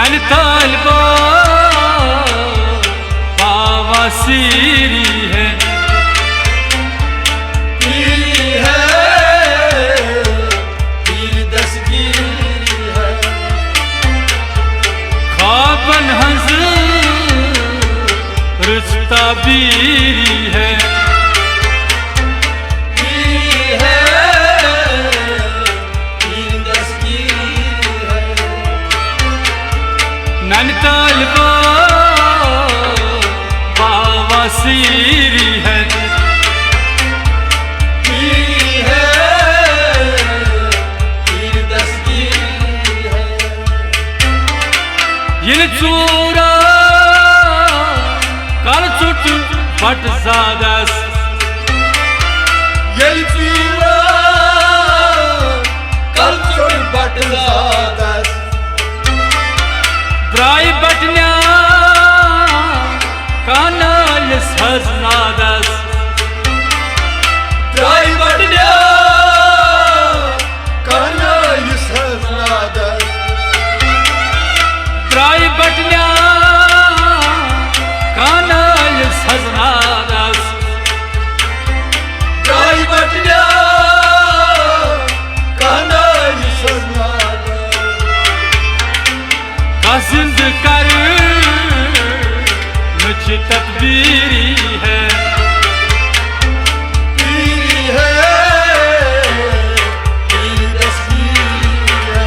नैनीताल बाबा सीरी है, पीर दस्तगीर है, खाबन हंस रिश्ता बीरी है, पीर दस्तगीर है, नैनीताल बाबा सीरी है, पीर दस्तगीर है, ये चूरा कल चुट बट ज़ादस, ये चूरा कल चुट बट ज़ादस, द्राय बटन्या काना यस हज़नादस, द्राय बटन्या काना यस हज़नादस, द्राय बटन्या काना यस हज़नादस, द्राय बटन्या काना यस हज़नादस, कासिंद कर मुझे तकदीरी है, पीर दस्तगीर है,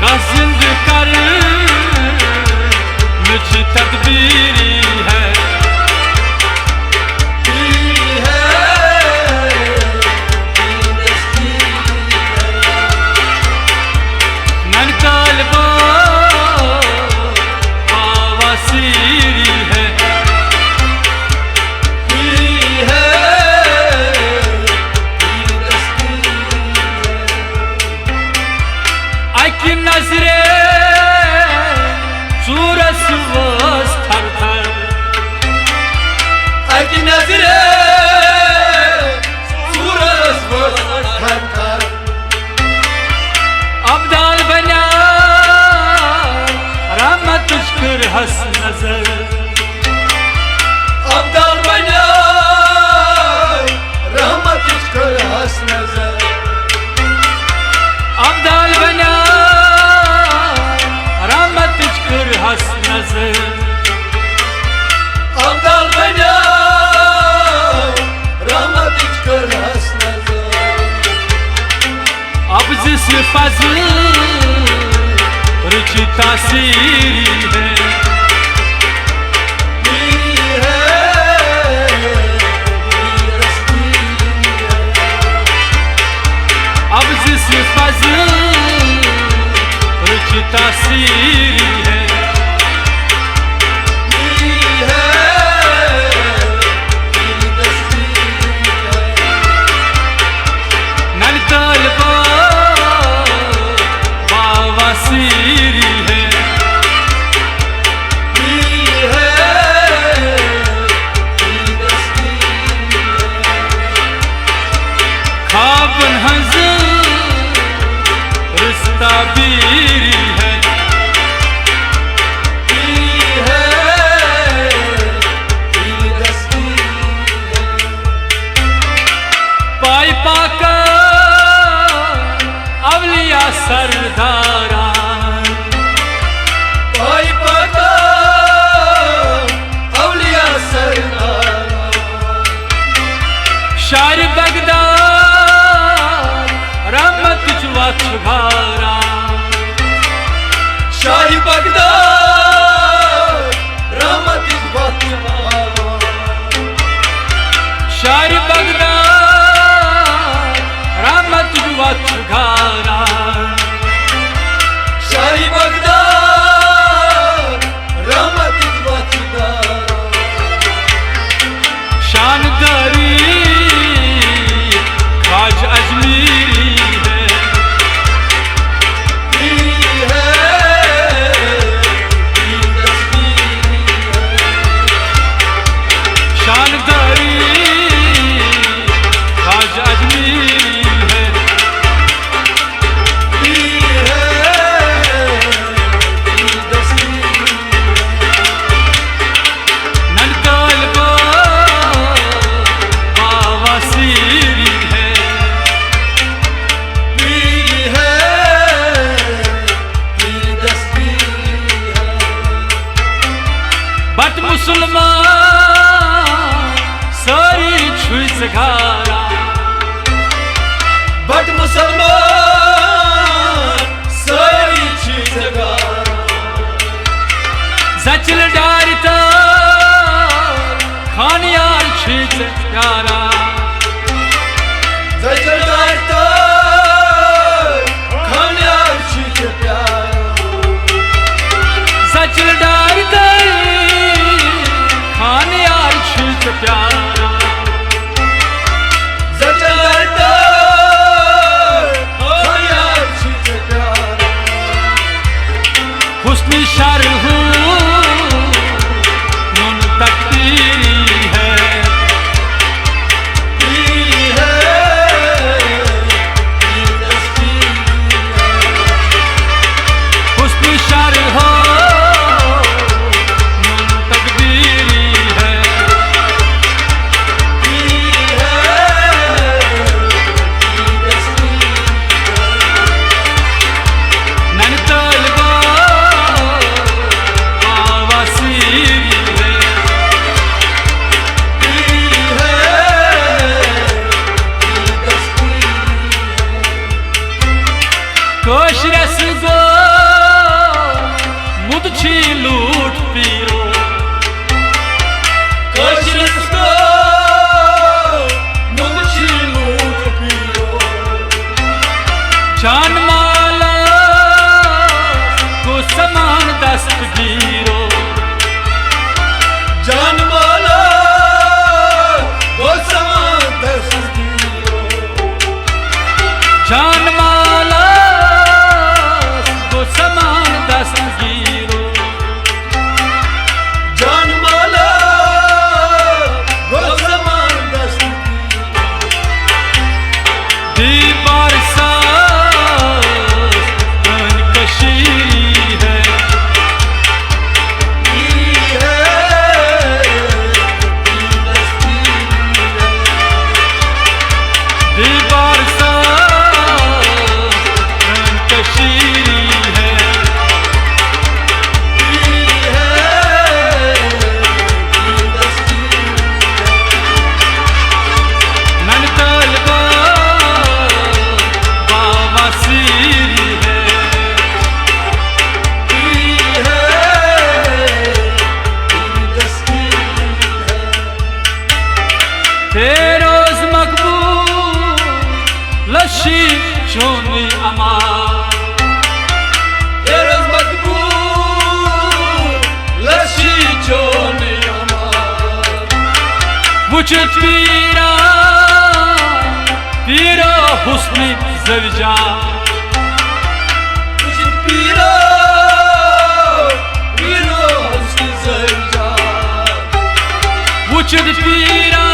कासिंद कर मुझे तकदीरी है, पीर दस्तगीर है, नैनीताल बाबा सीरी है, पीर दस्तगीर है, आखि नजरे सूरज वस थर थर, आखि नजरे सूरज वस थर थर, अब्दाल बन्या रहमत शुक्र हस नजर, अब्दाल बन्या रहमत कर हस नजर, अब्दाल बन्या रहमत शुक्र हस नजर, अब्दाल बन्या रहमत कर हस नजर, अब जिस फजल रुचि तासीरी है, पीर दस्तगीर है, अब जिस फजल रुचि तासीरी है, पीर दस्तगीर है, नैनीताल बाबा सीरी है, पीर दस्तगीर है, खाबन हंस रिश्ता बीरी है, पीर दस्तगीर है, पाई पाका अवलिया सरदारा, भाई पता अवलिया सरदारा, शायर बगदाद रहमत वक्ष घारा, शाही बगदाद रहमत बख्शवारा, शायर बगदाद रहमत वक्ष घारा, शाही बगदाद रहमत बख्शवारा, शानदारी खाज अजमीरी है, पीर घारा बट मुसलमान सारी चीज गारा जचल डारता खानियार छीच प्यारा जचल डारता खानियार छीच प्यारा जचल डारता खानियार छीच प्यारा जचल डारता खानियार छीच प्यारा हुस्न शरह तकदीरी है हुस्न शरह तकदीरी है नैनीताल कोशरस गो मुदछी लूट पीरो कोशरस गो मुदछी लूट पीरो जान माला को समान दस्तगीरो जान माला को समान दस्तगीरो जान माला समान दस्तगीरो जानमाला गो समान दस्तगीरो दीवार सास कशीरी है दीवार सास कशीरी रोज मकबूल लशी चोनी अमार रोज मकबूल लशी चोनी अमार वुचत पीरा पीरा हुस्न ज़वजा वुचत पीरा पीरा हुस्न ज़वजा वुचत पीरा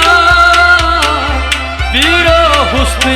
पीरा हुस्न